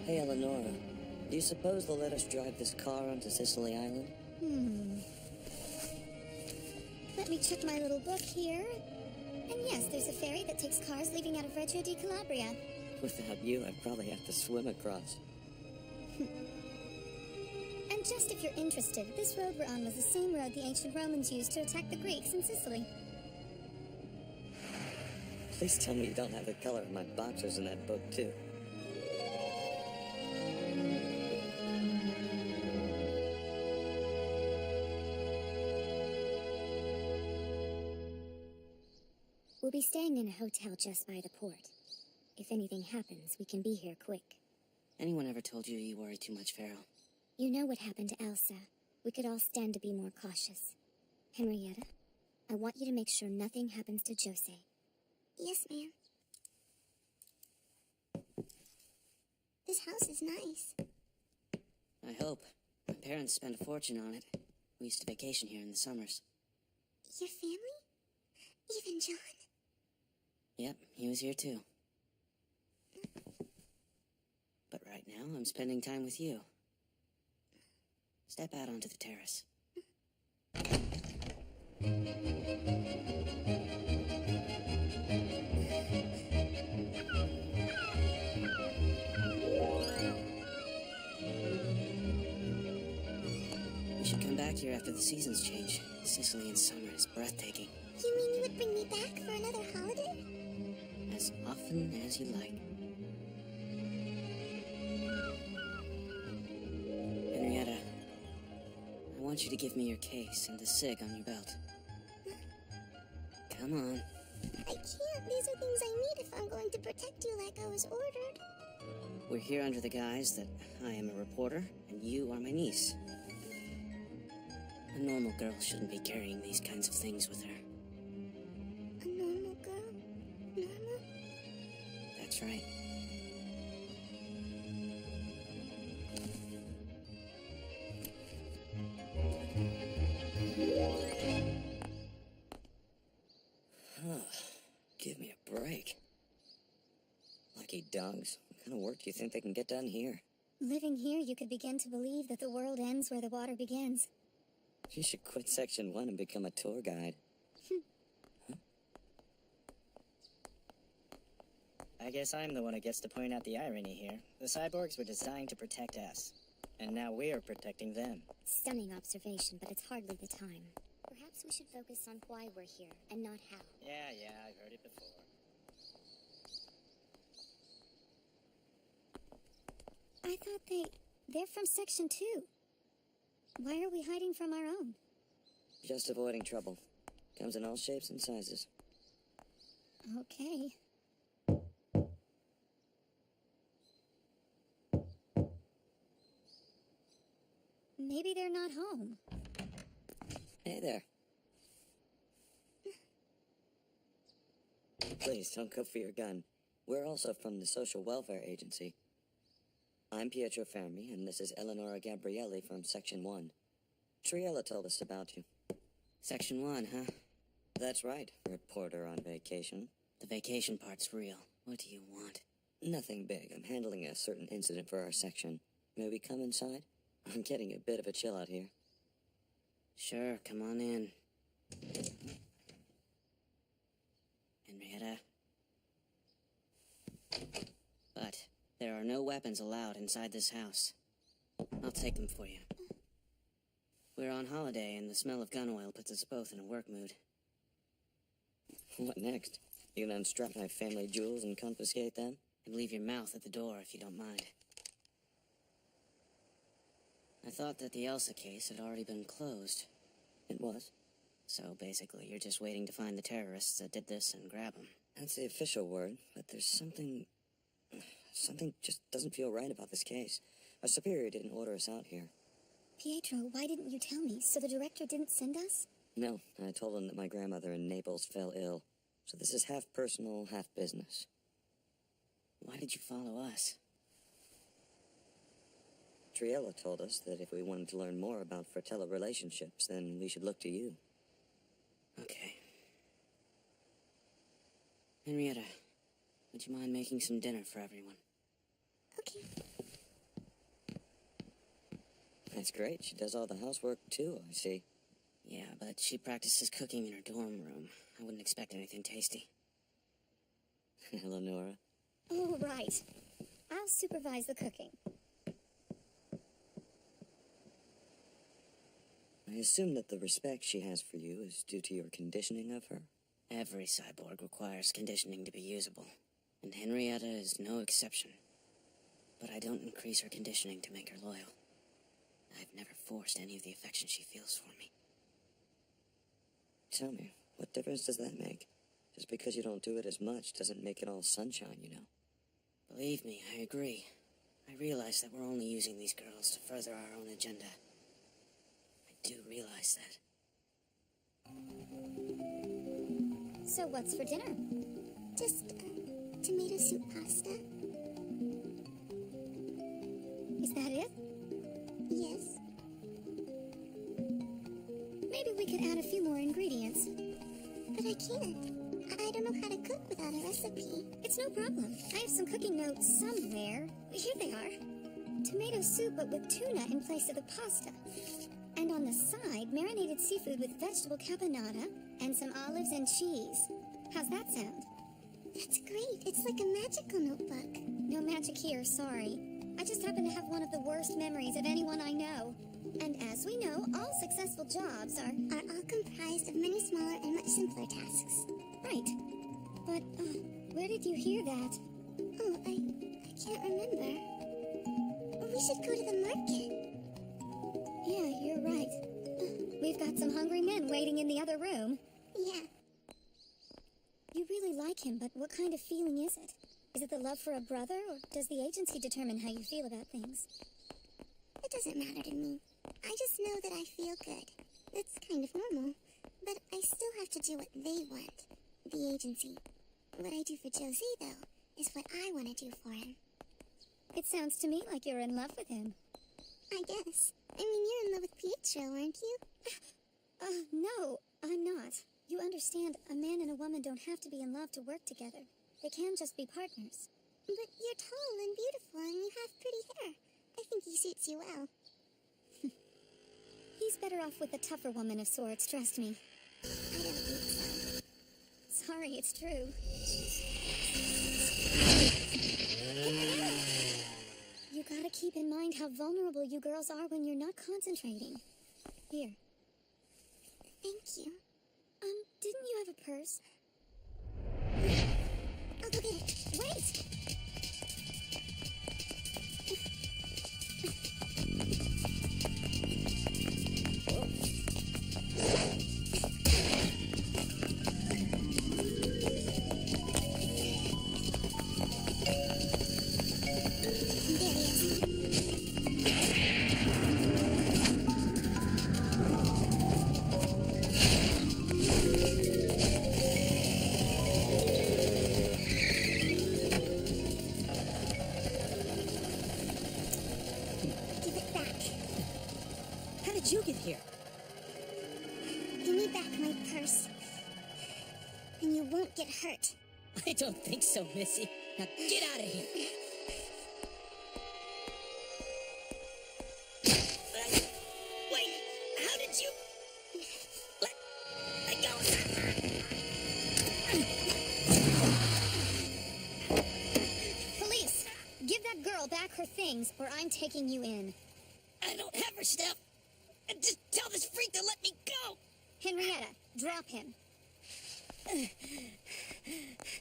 Hey, Eleonora. Do you suppose they'll let us drive this car onto Sicily Island? Let me check my little book here. And yes, there's a ferry that takes cars leaving out of Reggio di Calabria. Without you, I'd probably have to swim across. And just if you're interested, this road we're on was the same road the ancient Romans used to attack the Greeks in Sicily. Please tell me you don't have the color of my boxers in that book, too. We'll be staying in a hotel just by the port. If anything happens, we can be here quick. Anyone ever told you you worry too much, Pharaoh? You know what happened to Elsa. We could all stand to be more cautious. Henrietta, I want you to make sure nothing happens to Jose. Yes, ma'am. This house is nice. I hope. My parents spent a fortune on it. We used to vacation here in the summers. Your family? Even John? Yep, he was here too. But right now, I'm spending time with you. Step out onto the terrace. We should come back here after the seasons change. Sicily in summer is breathtaking. You mean you would bring me back for another holiday? As often as you like. Henrietta, I want you to give me your case and the cig on your belt. Come on. I can't. These are things I need if I'm going to protect you like I was ordered. We're here under the guise that I am a reporter and you are my niece. A normal girl shouldn't be carrying these kinds of things with her. A normal girl? Normal? That's right. Give me a break. Lucky dogs. What kind of work do you think they can get done here? Living here, you could begin to believe that the world ends where the water begins. You should quit Section 1 and become a tour guide. I guess I'm the one who gets to point out the irony here. The cyborgs were designed to protect us, and now we're protecting them. Stunning observation, but it's hardly the time. Perhaps we should focus on why we're here, and not how. Yeah, I've heard it before. I thought they're from Section 2. Why are we hiding from our own? Just avoiding trouble. Comes in all shapes and sizes. Okay. Maybe they're not home. Hey there. Please, don't go for your gun. We're also from the Social Welfare Agency. I'm Pietro Fermi, and this is Eleonora Gabrielli from Section 1. Triella told us about you. Section 1, huh? That's right, reporter on vacation. The vacation part's real. What do you want? Nothing big. I'm handling a certain incident for our section. May we come inside? I'm getting a bit of a chill out here. Sure, come on in. Henrietta. But there are no weapons allowed inside this house. I'll take them for you. We're on holiday, and the smell of gun oil puts us both in a work mood. What next? You gonna unstrap my family jewels and confiscate them? And leave your mouth at the door if you don't mind. I thought that the Elsa case had already been closed. It was. So basically, you're just waiting to find the terrorists that did this and grab them. That's the official word, but there's something just doesn't feel right about this case. Our superior didn't order us out here. Pietro, why didn't you tell me? So the director didn't send us? No, I told him that my grandmother in Naples fell ill. So this is half personal, half business. Why did you follow us? Triella told us that if we wanted to learn more about Fratello relationships, then we should look to you. Okay. Henrietta, would you mind making some dinner for everyone? Okay. That's great. She does all the housework, too, I see. Yeah, but she practices cooking in her dorm room. I wouldn't expect anything tasty. Eleonora. Oh, right. I'll supervise the cooking. I assume that the respect she has for you is due to your conditioning of her? Every cyborg requires conditioning to be usable, and Henrietta is no exception. But I don't increase her conditioning to make her loyal. I've never forced any of the affection she feels for me. Tell me, what difference does that make? Just because you don't do it as much doesn't make it all sunshine, you know. Believe me, I agree. I realize that we're only using these girls to further our own agenda. I do realize that. So what's for dinner? Just tomato soup pasta. Is that it? Yes. Maybe we could add a few more ingredients. But I can't. I don't know how to cook without a recipe. It's no problem. I have some cooking notes somewhere. Here they are. Tomato soup, but with tuna in place of the pasta. And on the side, marinated seafood with vegetable caponata and some olives and cheese. How's that sound? That's great. It's like a magical notebook. No magic here, sorry. I just happen to have one of the worst memories of anyone I know. And as we know, all successful jobs are all comprised of many smaller and much simpler tasks. right. But, where did you hear that? Oh, I can't remember. We should go to the market. Yeah, you're right. We've got some hungry men waiting in the other room. Yeah. You really like him, but what kind of feeling is it? Is it the love for a brother, or does the agency determine how you feel about things? It doesn't matter to me. I just know that I feel good. It's kind of normal. But I still have to do what they want. The agency. What I do for Jose, though, is what I want to do for him. It sounds to me like you're in love with him. I guess. I mean, you're in love with Pietro, aren't you? No, I'm not. You understand, a man and a woman don't have to be in love to work together. They can just be partners. But you're tall and beautiful and you have pretty hair. I think he suits you well. He's better off with a tougher woman of sorts, trust me. I don't think so. Sorry, it's true. You gotta keep in mind how vulnerable you girls are when you're not concentrating. Here. Thank you. Didn't you have a purse? I'll go get it. Wait! There he is. Give it back. How did you get here? Give me back my purse. And you won't get hurt. I don't think so, Missy. Now get out of here. Wait, how did you... Let go. Police! Give that girl back her things, or I'm taking you in. I don't have her stuff. Just tell this freak to let me go. Henrietta, drop him.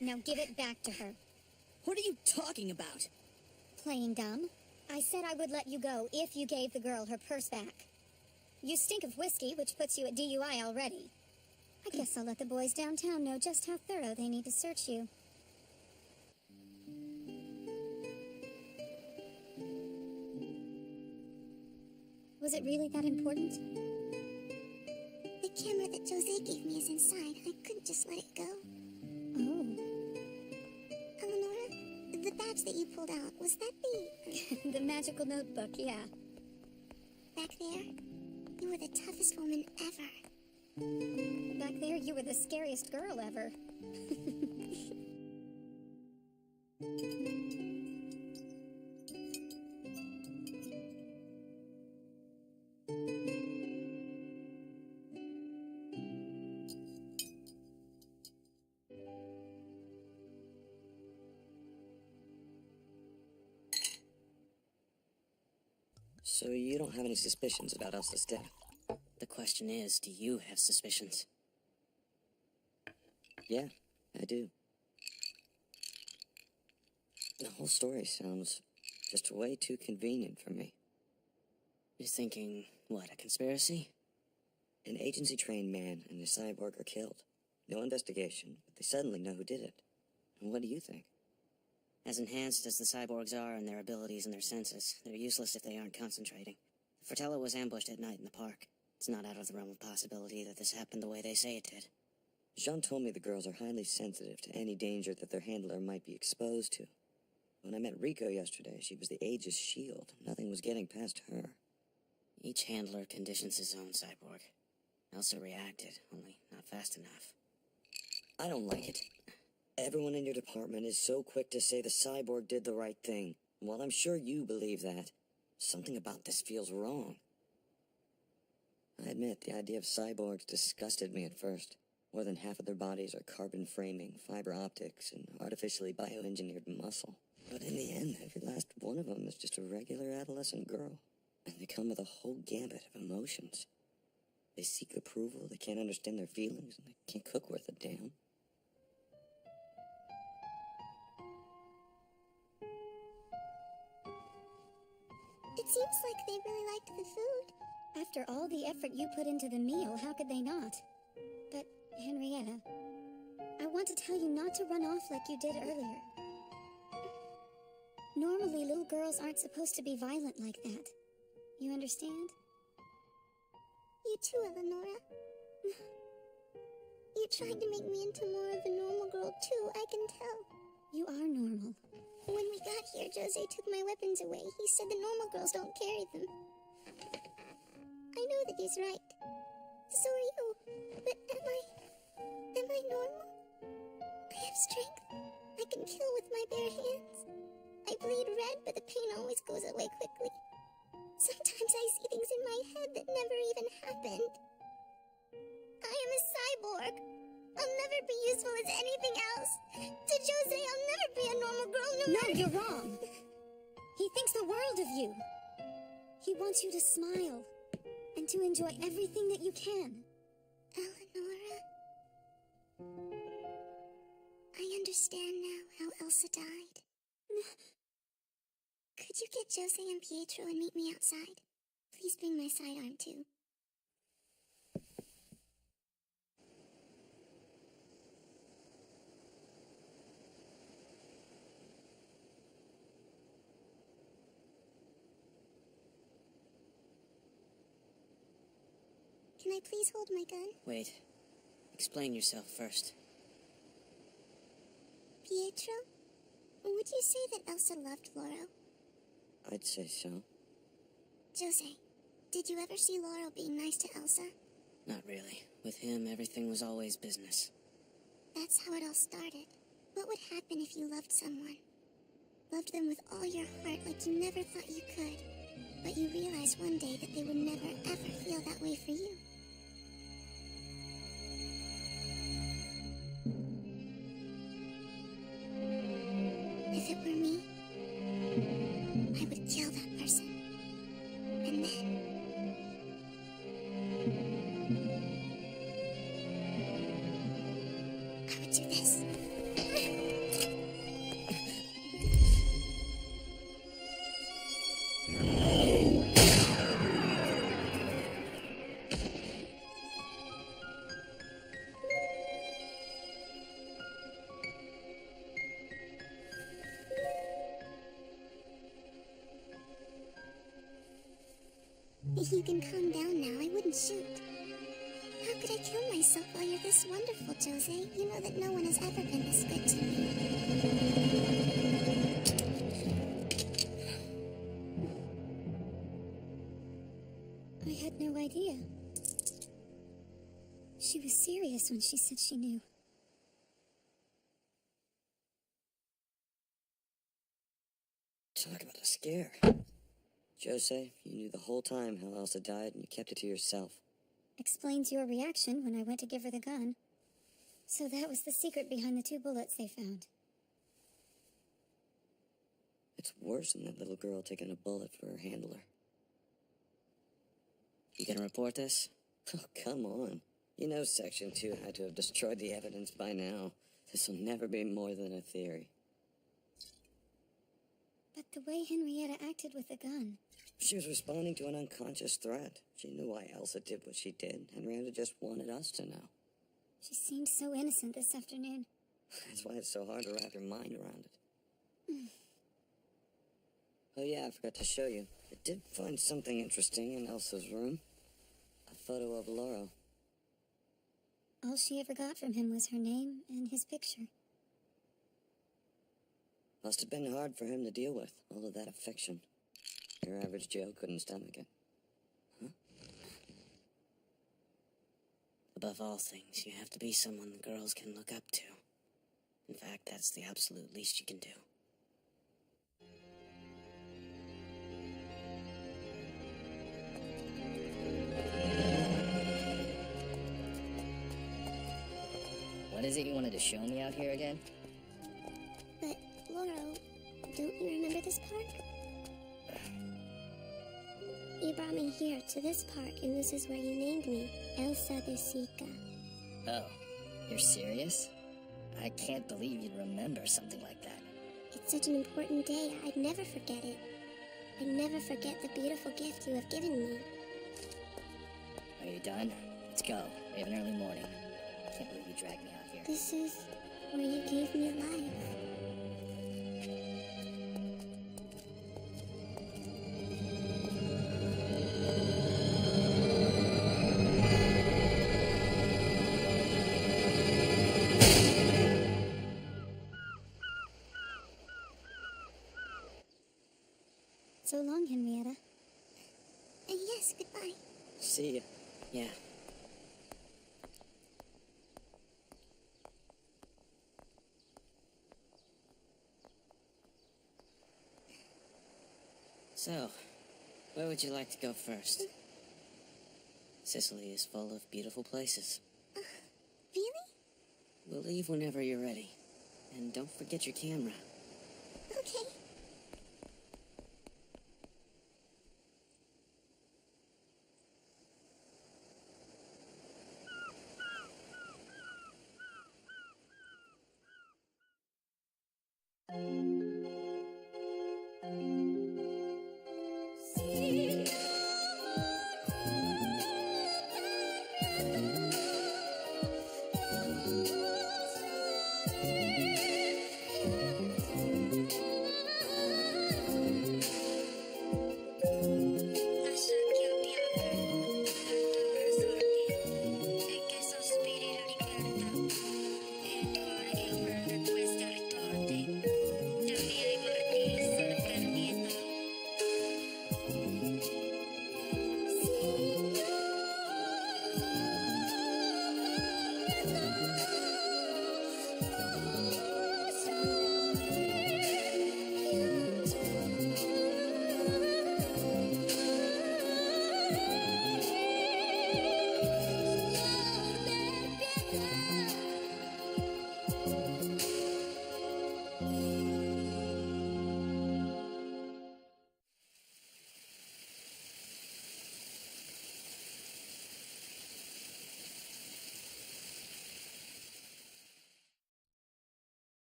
Now give it back to her. What are you talking about? Playing dumb? I said I would let you go if you gave the girl her purse back. You stink of whiskey, which puts you at DUI already. I guess I'll let the boys downtown know just how thorough they need to search you. Was it really that important? The camera that Jose gave me is inside. I couldn't just let it go. Oh. Eleonora, the badge that you pulled out, was that the... The magical notebook, yeah. Back there? You were the toughest woman ever. Back there, you were the scariest girl ever. So you don't have any suspicions about Elsa's death? The question is, do you have suspicions? Yeah, I do. The whole story sounds just way too convenient for me. You're thinking, what, a conspiracy? An agency-trained man and a cyborg are killed. No investigation, but they suddenly know who did it. And what do you think? As enhanced as the cyborgs are in their abilities and their senses, they're useless if they aren't concentrating. The Fratello was ambushed at night in the park. It's not out of the realm of possibility that this happened the way they say it did. Jean told me the girls are highly sensitive to any danger that their handler might be exposed to. When I met Rico yesterday, she was the Aegis shield. Nothing was getting past her. Each handler conditions his own cyborg. Elsa reacted, only not fast enough. I don't like it. Everyone in your department is so quick to say the cyborg did the right thing. While I'm sure you believe that, something about this feels wrong. I admit, the idea of cyborgs disgusted me at first. More than half of their bodies are carbon framing, fiber optics, and artificially bioengineered muscle. But in the end, every last one of them is just a regular adolescent girl. And they come with a whole gambit of emotions. They seek approval, they can't understand their feelings, and they can't cook worth a damn. It seems like they really liked the food. After all the effort you put into the meal, how could they not? But, Henrietta, I want to tell you not to run off like you did earlier. Normally, little girls aren't supposed to be violent like that. You understand? You too, Eleonora. You tried to make me into more of a normal girl too, I can tell. You are normal. When we got here, Jose took my weapons away. He said the normal girls don't carry them. I know that he's right. So are you. But am I normal? I have strength. I can kill with my bare hands. I bleed red, but the pain always goes away quickly. Sometimes I see things in my head that never even happened. I am a cyborg. I'll never be useful as anything else. To Jose, I'll never be a normal girl, no No, matter... you're wrong. He thinks the world of you. He wants you to smile and to enjoy everything that you can. Eleonora... I understand now how Elsa died. Could you get Jose and Pietro and meet me outside? Please bring my sidearm too. Can I please hold my gun? Wait. Explain yourself first. Pietro? Would you say that Elsa loved Lauro? I'd say so. Jose, did you ever see Lauro being nice to Elsa? Not really. With him, everything was always business. That's how it all started. What would happen if you loved someone? Loved them with all your heart like you never thought you could. But you realized one day that they would never ever feel that way for you. If it were me, I would kill that person. And then... I would do this. If you can calm down now, I wouldn't shoot. How could I kill myself while you're this wonderful, Jose? You know that no one has ever been this good to me. I had no idea. She was serious when she said she knew. Talk about a scare. Jose, you knew the whole time how Elsa died and you kept it to yourself. Explains your reaction when I went to give her the gun. So that was the secret behind the 2 bullets they found. It's worse than that little girl taking a bullet for her handler. You gonna report this? Oh, come on. You know Section 2 had to have destroyed the evidence by now. This will never be more than a theory. But the way Henrietta acted with the gun... She was responding to an unconscious threat. She knew why Elsa did what she did. Henrietta just wanted us to know. She seemed so innocent this afternoon. That's why it's so hard to wrap your mind around it. Oh yeah, I forgot to show you. I did find something interesting in Elsa's room. A photo of Lauro. All she ever got from him was her name and his picture. Must have been hard for him to deal with, all of that affection. Your average Joe couldn't stomach it. Huh? Above all things, you have to be someone the girls can look up to. In fact, that's the absolute least you can do. What is it you wanted to show me out here again? But, Lauro, don't you remember this park? You brought me here to this park, and this is where you named me, Elsa de Sica. Oh, you're serious? I can't believe you'd remember something like that. It's such an important day, I'd never forget it. I'd never forget the beautiful gift you have given me. Are you done? Let's go. We have an early morning. I can't believe you dragged me out here. This is where you gave me life. So long, Henrietta. Yes, goodbye. See ya. Yeah. So, where would you like to go first? Sicily is full of beautiful places. Really? We'll leave whenever you're ready. And don't forget your camera. Okay.